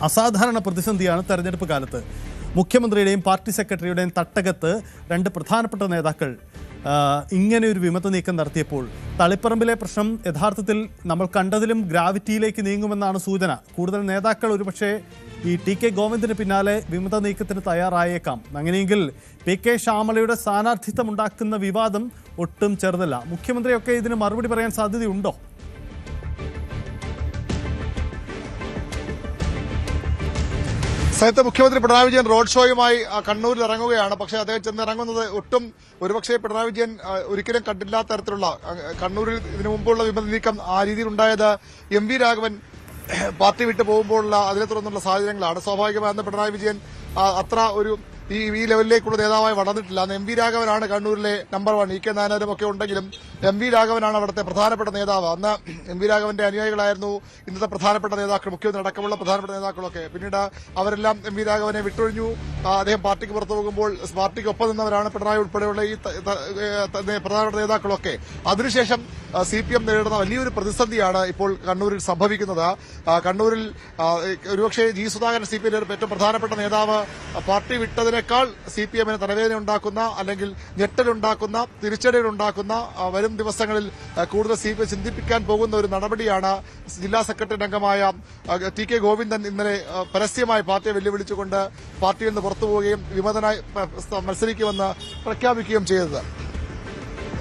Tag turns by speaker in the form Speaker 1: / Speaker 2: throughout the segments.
Speaker 1: അസാധാരണ പ്രതിസന്ധിയാണ് തെരഞ്ഞെടുപ്പ് കാലത്ത്. മുഖ്യമന്ത്രിയുടെയും പാർട്ടി സെക്രട്ടറിയുടെയും തട്ടകത്ത് രണ്ട് പ്രധാനപ്പെട്ട നേതാക്കൾ ഇങ്ങനെ ഒരു വിമത നീക്കം നടത്തിയപ്പോൾ തളിപ്പറമ്പിലെ പ്രശ്നം യഥാർത്ഥത്തിൽ നമ്മൾ കണ്ടതിലും ഗ്രാവിറ്റിയിലേക്ക് നീങ്ങുമെന്നാണ് സൂചന. കൂടുതൽ നേതാക്കൾ ഒരുപക്ഷെ ഈ ടി കെ ഗോവിന്ദന് പിന്നാലെ വിമത നീക്കത്തിന് തയ്യാറായേക്കാം. അങ്ങനെയെങ്കിൽ പി കെ ശ്യാമളയുടെ സ്ഥാനാർത്ഥിത്വം ഉണ്ടാക്കുന്ന വിവാദം ഒട്ടും ചെറുതല്ല. മുഖ്യമന്ത്രിയൊക്കെ ഇതിന് മറുപടി പറയാൻ സാധ്യതയുണ്ടോ?
Speaker 2: സംസ്ഥാനത്തെ മുഖ്യമന്ത്രി പിണറായി വിജയൻ റോഡ് ഷോയുമായി കണ്ണൂരിൽ ഇറങ്ങുകയാണ്. പക്ഷേ അദ്ദേഹം ചെന്നിറങ്ങുന്നത് ഒട്ടും ഒരുപക്ഷെ പിണറായി വിജയൻ ഒരിക്കലും കണ്ടില്ലാത്ത തരത്തിലുള്ള കണ്ണൂരിൽ ഇതിനു മുമ്പുള്ള വിമത നീക്കം ആ രീതിയിൽ ഉണ്ടായത് എം വി രാഘവൻ പാർട്ടി വിട്ടു പോകുമ്പോഴുള്ള അതിനെ തുടർന്നുള്ള സാഹചര്യങ്ങളാണ്. സ്വാഭാവികമായെന്ന് പിണറായി വിജയൻ അത്ര ഒരു ഈ ലെവലിലേക്കുള്ള നേതാവായി വളർന്നിട്ടില്ല. അന്ന് എം വി രാഘവനാണ് കണ്ണൂരിലെ നമ്പർ 1. ഇ കെ നായനാരും ഒക്കെ ഉണ്ടെങ്കിലും എം വി രാഘവനാണ് അവിടുത്തെ പ്രധാനപ്പെട്ട നേതാവ്. അന്ന് എം വി രാഘവന്റെ അനുയായികളായിരുന്നു ഇന്നത്തെ പ്രധാനപ്പെട്ട നേതാക്കൾ, മുഖ്യമന്ത്രി അടക്കമുള്ള പ്രധാനപ്പെട്ട നേതാക്കളൊക്കെ. പിന്നീട് അവരെല്ലാം എം വി രാഘവനെ വിട്ടൊഴിഞ്ഞു. അദ്ദേഹം പാർട്ടിക്ക് പുറത്തു പോകുമ്പോൾ പാർട്ടിക്ക് ഒപ്പം നിന്നവരാണ് പിണറായി ഉൾപ്പെടെയുള്ള ഈ പ്രധാനപ്പെട്ട നേതാക്കളൊക്കെ. അതിനുശേഷം CPM നേരിടുന്ന വലിയൊരു പ്രതിസന്ധിയാണ് ഇപ്പോൾ കണ്ണൂരിൽ സംഭവിക്കുന്നത്. കണ്ണൂരിൽ ഒരുപക്ഷെ ജി സുധാകരൻ CPM ഏറ്റവും പ്രധാനപ്പെട്ട നേതാവ് പാർട്ടി വിട്ടതിനേക്കാൾ CPM-ന് തലവേദന ഉണ്ടാക്കുന്ന അല്ലെങ്കിൽ ഞെട്ടലുണ്ടാക്കുന്ന തിരിച്ചടികളുണ്ടാക്കുന്ന വരും ദിവസങ്ങളിൽ കൂടുതൽ CPM ചിന്തിപ്പിക്കാൻ പോകുന്ന ഒരു നടപടിയാണ് ജില്ലാ സെക്രട്ടറി അംഗമായ ടി കെ ഗോവിന്ദൻ ഇന്നലെ പരസ്യമായി പാർട്ടിയെ വെല്ലുവിളിച്ചുകൊണ്ട് പാർട്ടിയിൽ നിന്ന് പുറത്തുപോവുകയും വിമതനായി മത്സരിക്കുമെന്ന് പ്രഖ്യാപിക്കുകയും ചെയ്തത്.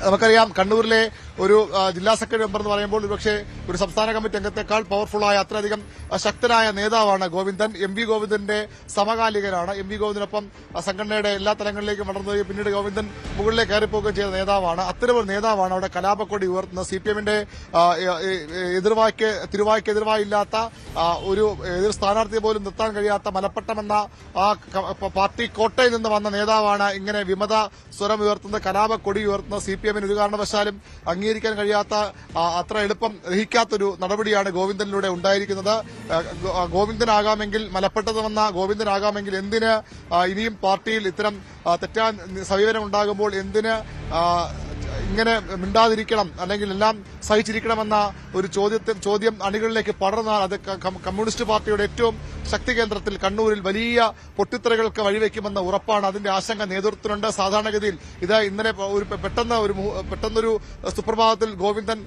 Speaker 2: നമുക്കറിയാം കണ്ണൂരിലെ ഒരു ജില്ലാ സെക്രട്ടറി മെമ്പർ എന്ന് പറയുമ്പോൾ ഒരുപക്ഷെ ഒരു സംസ്ഥാന കമ്മിറ്റി അംഗത്തെക്കാൾ പവർഫുള്ളായ അത്രയധികം ശക്തനായ നേതാവാണ് ഗോവിന്ദൻ. എം വി ഗോവിന്ദന്റെ സമകാലികനാണ്. എം വി ഗോവിന്ദനൊപ്പം സംഘടനയുടെ എല്ലാ തലങ്ങളിലേക്കും വളർന്നുകയും പിന്നീട് ഗോവിന്ദൻ മുകളിലേക്ക് കയറിപ്പോവുകയും ചെയ്ത നേതാവാണ്. അത്തരമൊരു നേതാവാണ് അവിടെ കലാപക്കൊടി ഉയർത്തുന്നത്. CPM-ന്റെ തിരുവായ്ക്ക് എതിർവായില്ലാത്ത ഒരു എതിർ സ്ഥാനാർത്ഥിയെ പോലും നിർത്താൻ കഴിയാത്ത മലപ്പട്ടമെന്ന ആ പാർട്ടി കോട്ടയിൽ നിന്ന് വന്ന നേതാവാണ് ഇങ്ങനെ വിമത സ്വരം ഉയർത്തുന്നത്, കലാപക്കൊടി ഉയർത്തുന്നത്. CPM-ന് ഒരു കാരണവശാലും അംഗീകരിക്കാൻ കഴിയാത്ത അത്ര എളുപ്പം ദഹിക്കാത്തൊരു നടപടിയാണ് ഗോവിന്ദനിലൂടെ ഉണ്ടായിരിക്കുന്നത്. ഗോവിന്ദനാകാമെങ്കിൽ മലപ്പെട്ടത് വന്ന ഗോവിന്ദനാകാമെങ്കിൽ എന്തിന് ഇനിയും പാർട്ടിയിൽ ഇത്തരം തെറ്റാൻ സമീപനം ഉണ്ടാകുമ്പോൾ എന്തിന് ഇങ്ങനെ മിണ്ടാതിരിക്കണം അല്ലെങ്കിൽ എല്ലാം സഹിച്ചിരിക്കണമെന്ന ഒരു ചോദ്യം അണികളിലേക്ക് പടർന്നാൽ അത് കമ്മ്യൂണിസ്റ്റ് പാർട്ടിയുടെ ഏറ്റവും ശക്തി കേന്ദ്രത്തിൽ കണ്ണൂരിൽ വലിയ പൊട്ടിത്തെറികൾക്ക് വഴിവെക്കുമെന്ന ഉറപ്പാണ്. അതിന്റെ ആശങ്ക നേതൃത്വത്തിനുണ്ട്. സാധാരണഗതിയിൽ ഇത് ഇന്നലെ പെട്ടെന്നൊരു സുപ്രഭാതത്തിൽ ഗോവിന്ദൻ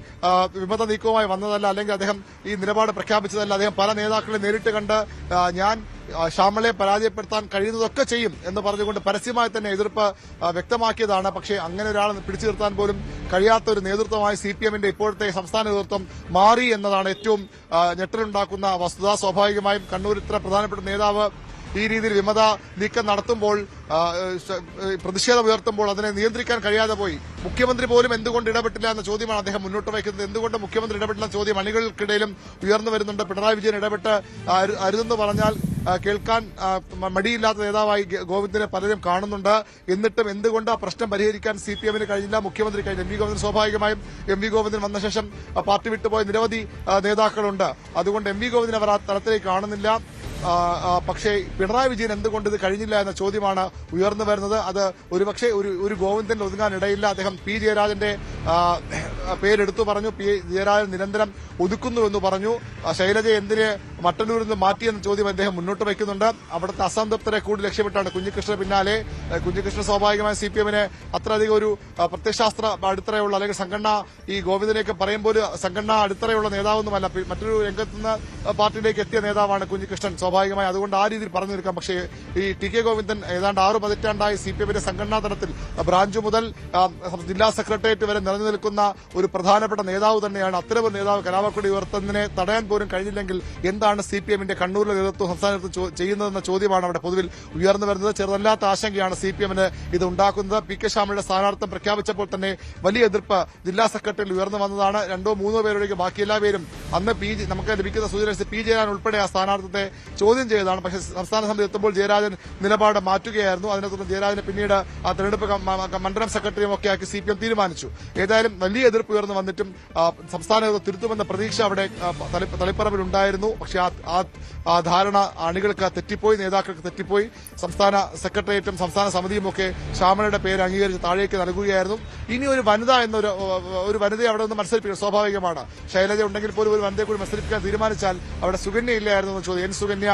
Speaker 2: വിമത നീക്കവുമായി വന്നതല്ല, അല്ലെങ്കിൽ അദ്ദേഹം ഈ നിലപാട് പ്രഖ്യാപിച്ചതല്ല. അദ്ദേഹം പല നേതാക്കളെ നേരിട്ട് കണ്ട് ഞാൻ ശ്യാമളയെ പരാജയപ്പെടുത്താൻ കഴിയുന്നതൊക്കെ ചെയ്യും എന്ന് പറഞ്ഞുകൊണ്ട് പരസ്യമായി തന്നെ എതിർപ്പ് വ്യക്തമാക്കിയതാണ്. പക്ഷേ അങ്ങനെ ഒരാളെ പിടിച്ചു നിർത്താൻ പോലും കഴിയാത്ത ഒരു നേതൃത്വമായി CPM-ന്റെ ഇപ്പോഴത്തെ സംസ്ഥാന നേതൃത്വം മാറി എന്നതാണ് ഏറ്റവും ഞെട്ടലുണ്ടാക്കുന്ന വസ്തുത. സ്വാഭാവികമായും കണ്ണൂർ ഇത്ര പ്രധാനപ്പെട്ട നേതാവ് ഈ രീതിയിൽ വിമത നീക്കം നടത്തുമ്പോൾ, പ്രതിഷേധം ഉയർത്തുമ്പോൾ അതിനെ നിയന്ത്രിക്കാൻ കഴിയാതെ പോയി. മുഖ്യമന്ത്രി പോലും എന്തുകൊണ്ട് ഇടപെട്ടില്ല എന്ന ചോദ്യമാണ് അദ്ദേഹം മുന്നോട്ട് വയ്ക്കുന്നത്. എന്തുകൊണ്ട് മുഖ്യമന്ത്രി ഇടപെട്ടില്ല ചോദ്യം അണികൾക്കിടയിലും ഉയർന്നു വരുന്നുണ്ട്. പിണറായി വിജയൻ ഇടപെട്ട് അരുതെന്ന് പറഞ്ഞാൽ കേൾക്കാൻ മടിയില്ലാത്ത നേതാവായി ഗോവിന്ദനെ പലരും കാണുന്നുണ്ട്. എന്നിട്ടും എന്തുകൊണ്ട് ആ പ്രശ്നം പരിഹരിക്കാൻ CPM-ന് കഴിഞ്ഞില്ല, മുഖ്യമന്ത്രി കഴിഞ്ഞു. എം വി ഗോവിന്ദൻ സ്വാഭാവികമായും എം വി ഗോവിന്ദൻ വന്ന ശേഷം പാർട്ടി വിട്ടുപോയ നിരവധി നേതാക്കളുണ്ട്. അതുകൊണ്ട് എം വി ഗോവിന്ദൻ അവർ ആ തലത്തിലേക്ക് കാണുന്നില്ല. പക്ഷേ പിണറായി വിജയൻ എന്തുകൊണ്ട് ഇത് കഴിഞ്ഞില്ല എന്ന ചോദ്യമാണ് ഉയർന്നു വരുന്നത്. അത് ഒരുപക്ഷെ ഒരു ഗോവിന്ദൻ ഒതുങ്ങാൻ ഇടയില്ല. അദ്ദേഹം P ജയരാജന്റെ പേരെടുത്തു പറഞ്ഞു. P ജയരാജൻ നിരന്തരം ഒതുക്കുന്നുവെന്ന് പറഞ്ഞു. ശൈലജയെ എന്തിന് മട്ടന്നൂരിൽ നിന്ന് മാറ്റിയെന്ന ചോദ്യം അദ്ദേഹം മുന്നോട്ട് വയ്ക്കുന്നുണ്ട്. അവിടുത്തെ അസംതൃപ്തരെ കൂടി ലക്ഷ്യമിട്ടാണ് കുഞ്ഞികൃഷ്ണന് പിന്നാലെ. കുഞ്ഞികൃഷ്ണൻ സ്വാഭാവികമായി CPM-ന് അത്രയധികം ഒരു പ്രത്യയശാസ്ത്ര അടിത്തറയുള്ള അല്ലെങ്കിൽ സംഘടന ഈ ഗോവിന്ദനെയൊക്കെ പറയുമ്പോൾ സംഘടന അടിത്തറയുള്ള നേതാവൊന്നുമല്ല. മറ്റൊരു രംഗത്തുനിന്ന് പാർട്ടിയിലേക്ക് എത്തിയ നേതാവാണ് കുഞ്ഞികൃഷ്ണൻ. സ്വാഭാവികമായി അതുകൊണ്ട് ആ രീതിയിൽ പറഞ്ഞു നിൽക്കാം. പക്ഷേ ഈ ടി കെ ഗോവിന്ദൻ ഏതാണ്ട് 6 പതിറ്റാണ്ടായി CPM-ന്റെ സംഘടനാ തലത്തിൽ ബ്രാഞ്ച് മുതൽ ജില്ലാ സെക്രട്ടേറിയറ്റ് വരെ നിറഞ്ഞു നിൽക്കുന്ന ഒരു പ്രധാനപ്പെട്ട നേതാവ് തന്നെയാണ്. അത്തരമൊരു നേതാവ് കലാപക്കൊടി ഉയർത്തുന്നതിനെ തടയാൻ പോലും കഴിഞ്ഞില്ലെങ്കിൽ എന്താണ് CPM-ന്റെ കണ്ണൂരിലെ നേതൃത്വം സംസ്ഥാന നേതൃത്വം ചെയ്യുന്നതെന്ന ചോദ്യമാണ് അവിടെ പൊതുവിൽ ഉയർന്നു വരുന്നത്. ചെറുതല്ലാത്ത ആശങ്കയാണ് CPM-ന് ഇത് ഉണ്ടാക്കുന്നത്. പി കെ ശ്യാമളയുടെ സ്ഥാനാർത്ഥിത്വം പ്രഖ്യാപിച്ചപ്പോൾ തന്നെ വലിയ എതിർപ്പ് ജില്ലാ സെക്രട്ടറിയിൽ ഉയർന്നു വന്നതാണ്. 2-3 പേരൊഴികെ ബാക്കി എല്ലാവരും അന്ന് നമുക്ക് ലഭിക്കുന്ന സൂചന P ജയരാജൻ ഉൾപ്പെടെ ആ സ്ഥാനാർത്ഥിത്വത്തെ ചോദ്യം ചെയ്തതാണ്. പക്ഷേ സംസ്ഥാന സമിതി എത്തുമ്പോൾ ജയരാജൻ നിലപാട് മാറ്റുകയായിരുന്നു. അതിനെ തുടർന്ന് ജയരാജനെ പിന്നീട് ആ തെരഞ്ഞെടുപ്പ് മണ്ഡലം സെക്രട്ടറിയും ഒക്കെ ആക്കി CPM തീരുമാനിച്ചു. ഏതായാലും വലിയ എതിർപ്പ് ഉയർന്നു വന്നിട്ടും സംസ്ഥാന നേതൃത്വം തിരുത്തുമെന്ന പ്രതീക്ഷ അവിടെ തളിപ്പറമ്പിൽ ഉണ്ടായിരുന്നു. പക്ഷേ ആ ധാരണ അണികൾക്ക് തെറ്റിപ്പോയി, നേതാക്കൾക്ക് തെറ്റിപ്പോയി. സംസ്ഥാന സെക്രട്ടേറിയറ്റും സംസ്ഥാന സമിതിയും ഒക്കെ ശ്യാമളയുടെ പേര് അംഗീകരിച്ച് താഴേക്ക് നൽകുകയായിരുന്നു. ഇനി ഒരു വനിത ഒരു വനിതയെ അവിടെ നിന്ന് മത്സരിപ്പിക്കുക സ്വാഭാവികമാണ്. ശൈലജ ഉണ്ടെങ്കിൽ പോലും ഒരു വനിതയെ കൂടി മത്സരിപ്പിക്കാൻ തീരുമാനിച്ചാൽ അവിടെ സുകന്യ ഇല്ലായിരുന്നു എന്ന് ചോദ്യം. സുകന്യ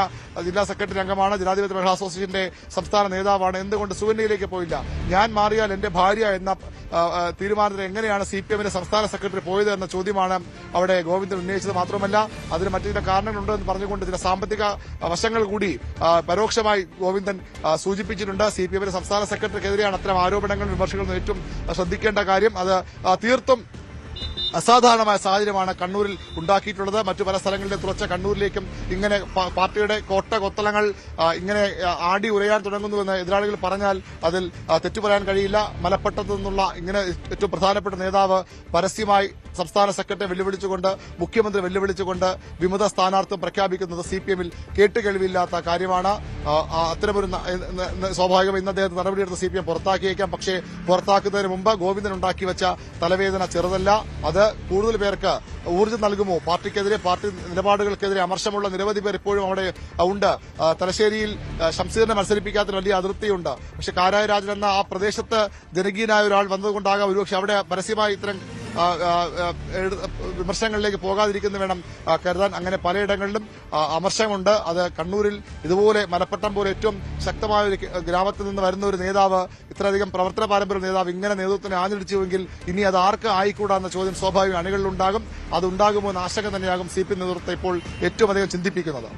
Speaker 2: ജില്ലാ സെക്രട്ടറി അംഗമാണ്, ജനാധിപത്യ മഹിളാ അസോസിയേഷന്റെ സംസ്ഥാന നേതാവാണ്. എന്തുകൊണ്ട് സുകന്യയിലേക്ക് പോയില്ല? ഞാൻ മാറിയാൽ എന്റെ ഭാര്യ എന്ന തീരുമാനത്തിൽ എങ്ങനെയാണ് CPM-ന്റെ സംസ്ഥാന സെക്രട്ടറി പോയത് എന്ന ചോദ്യമാണ് അവിടെ ഗോവിന്ദൻ ഉന്നയിച്ചത്. മാത്രമല്ല അതിന് മറ്റു ചില കാരണങ്ങളുണ്ട് എന്ന് പറഞ്ഞുകൊണ്ട് ചില സാമ്പത്തിക വശങ്ങൾ കൂടി പരോക്ഷമായി ഗോവിന്ദൻ സൂചിപ്പിച്ചിട്ടുണ്ട്. CPM-ന്റെ സംസ്ഥാന സെക്രട്ടറിക്കെതിരെയാണ് അത്തരം ആരോപണങ്ങളും വിമർശനങ്ങളും ഏറ്റവും ശ്രദ്ധിക്കേണ്ട കാര്യം. അത് തീർത്തും അസാധാരണമായ സാഹചര്യമാണ് കണ്ണൂരിൽ ഉണ്ടാക്കിയിട്ടുള്ളത്. മറ്റു പല സ്ഥലങ്ങളിലെ തുറച്ച കണ്ണൂരിലേക്കും ഇങ്ങനെ പാർട്ടിയുടെ കോട്ട കൊത്തളങ്ങൾ ഇങ്ങനെ ആടി ഉരയാൻ തുടങ്ങുന്നുവെന്ന് എതിരാളികൾ പറഞ്ഞാൽ അതിൽ തെറ്റു പറയാൻ കഴിയില്ല. മലപ്പട്ടത്തു നിന്നുള്ള ഇങ്ങനെ ഏറ്റവും പ്രധാനപ്പെട്ട നേതാവ് പരസ്യമായി സംസ്ഥാന സെക്രട്ടറി വെല്ലുവിളിച്ചുകൊണ്ട്, മുഖ്യമന്ത്രി വെല്ലുവിളിച്ചുകൊണ്ട് വിമത സ്ഥാനാർത്ഥിത്വം പ്രഖ്യാപിക്കുന്നത് CPM-ൽ കേട്ടുകേൾവിയില്ലാത്ത കാര്യമാണ്. അത്തരമൊരു സ്വാഭാവികം ഇന്ന് അദ്ദേഹത്തെ നടപടിയെടുത്ത് CPM പുറത്താക്കിയേക്കാം. പക്ഷേ പുറത്താക്കുന്നതിന് മുമ്പ് ഗോവിന്ദൻ ഉണ്ടാക്കി വെച്ച തലവേദന ചെറുതല്ല. അത് കൂടുതൽ പേർക്ക് ഊർജ്ജം നൽകുമോ? പാർട്ടിക്കെതിരെ, പാർട്ടി നിലപാടുകൾക്കെതിരെ അമർഷമുള്ള നിരവധി പേർ ഇപ്പോഴും അവിടെ ഉണ്ട്. തലശ്ശേരിയിൽ ഷംസീറിനെ മത്സരിപ്പിക്കാത്ത വലിയ അതിർത്തിയുണ്ട്. പക്ഷെ കാരായ രാജൻ എന്ന ആ പ്രദേശത്ത് ജനകീയനായ ഒരാൾ വന്നതുകൊണ്ടാകാം ഒരുപക്ഷെ അവിടെ പരസ്യമായി ഇത്തരം വിമർശനങ്ങളിലേക്ക് പോകാതിരിക്കുന്നു വേണം കരുതാൻ. അങ്ങനെ പലയിടങ്ങളിലും അമർഷമുണ്ട്. അത് കണ്ണൂരിൽ ഇതുപോലെ മലപ്പട്ടം പോലെ ഏറ്റവും ശക്തമായ ഒരു ഗ്രാമത്തിൽ നിന്ന് വരുന്ന ഒരു നേതാവ്, ഇത്രയധികം പ്രവർത്തന പാരമ്പര്യ നേതാവ് ഇങ്ങനെ നേതൃത്വത്തിനെ ആഞ്ഞടിച്ചുവെങ്കിൽ ഇനി അത് ആർക്ക് ആയിക്കൂടാന്ന ചോദ്യം സ്വാഭാവിക അണികളിലുണ്ടാകും. അതുണ്ടാകുമോ എന്ന ആശങ്ക തന്നെയാകും CPM നേതൃത്വത്തെ ഇപ്പോൾ ഏറ്റവും അധികം ചിന്തിപ്പിക്കുന്നത്.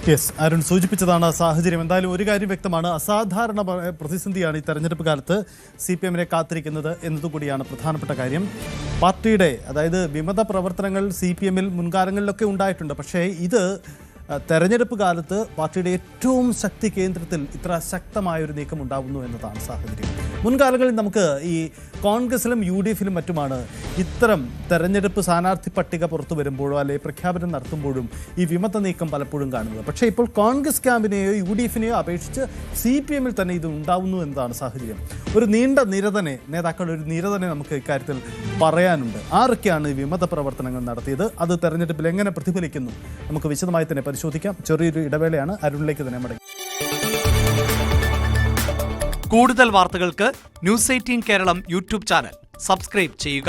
Speaker 1: യെസ്, അരുൺ സൂചിപ്പിച്ചതാണ് സാഹചര്യം. എന്തായാലും ഒരു കാര്യം വ്യക്തമാണ്, അസാധാരണ പ്രതിസന്ധിയാണ് ഈ തെരഞ്ഞെടുപ്പ് കാലത്ത് CPM-നെ കാത്തിരിക്കുന്നത് എന്നതുകൂടിയാണ് പ്രധാനപ്പെട്ട കാര്യം. പാർട്ടിയുടെ, അതായത് വിമത പ്രവർത്തനങ്ങൾ CPM-ൽ മുൻകാലങ്ങളിലൊക്കെ ഉണ്ടായിട്ടുണ്ട്. പക്ഷേ ഇത് തെരഞ്ഞെടുപ്പ് കാലത്ത് പാർട്ടിയുടെ ഏറ്റവും ശക്തി കേന്ദ്രത്തിൽ ഇത്ര ശക്തമായൊരു നീക്കം ഉണ്ടാകുന്നു എന്നതാണ് സാഹചര്യം. മുൻകാലങ്ങളിൽ നമുക്ക് ഈ കോൺഗ്രസിലും UDF-ലും മറ്റുമാണ് ഇത്തരം തെരഞ്ഞെടുപ്പ് സ്ഥാനാർത്ഥി പട്ടിക പുറത്തു വരുമ്പോഴോ അല്ലെങ്കിൽ പ്രഖ്യാപനം നടത്തുമ്പോഴും ഈ വിമത നീക്കം പലപ്പോഴും കാണുന്നത്. പക്ഷേ ഇപ്പോൾ കോൺഗ്രസ് ക്യാമ്പിനെയോ UDF-നെയോ അപേക്ഷിച്ച് CPM-ൽ തന്നെ ഇത് ഉണ്ടാവുന്നു എന്നതാണ് സാഹചര്യം. ഒരു നീണ്ട നിര തന്നെ, നേതാക്കളുടെ ഒരു നിര തന്നെ നമുക്ക് ഇക്കാര്യത്തിൽ പറയാനുണ്ട്. ആരൊക്കെയാണ് വിമത പ്രവർത്തനങ്ങൾ നടത്തിയത്, അത് തെരഞ്ഞെടുപ്പിൽ എങ്ങനെ പ്രതിഫലിക്കുന്നു, നമുക്ക് വിശദമായി തന്നെ പരിശോധിക്കാം. ചെറിയൊരു ഇടവേളയാണ്, അരുണിലേക്ക് തന്നെ മടങ്ങി.
Speaker 3: കൂടുതൽ വാർത്തകൾക്ക് News 18 Keralam YouTube channel subscribe ചെയ്യുക.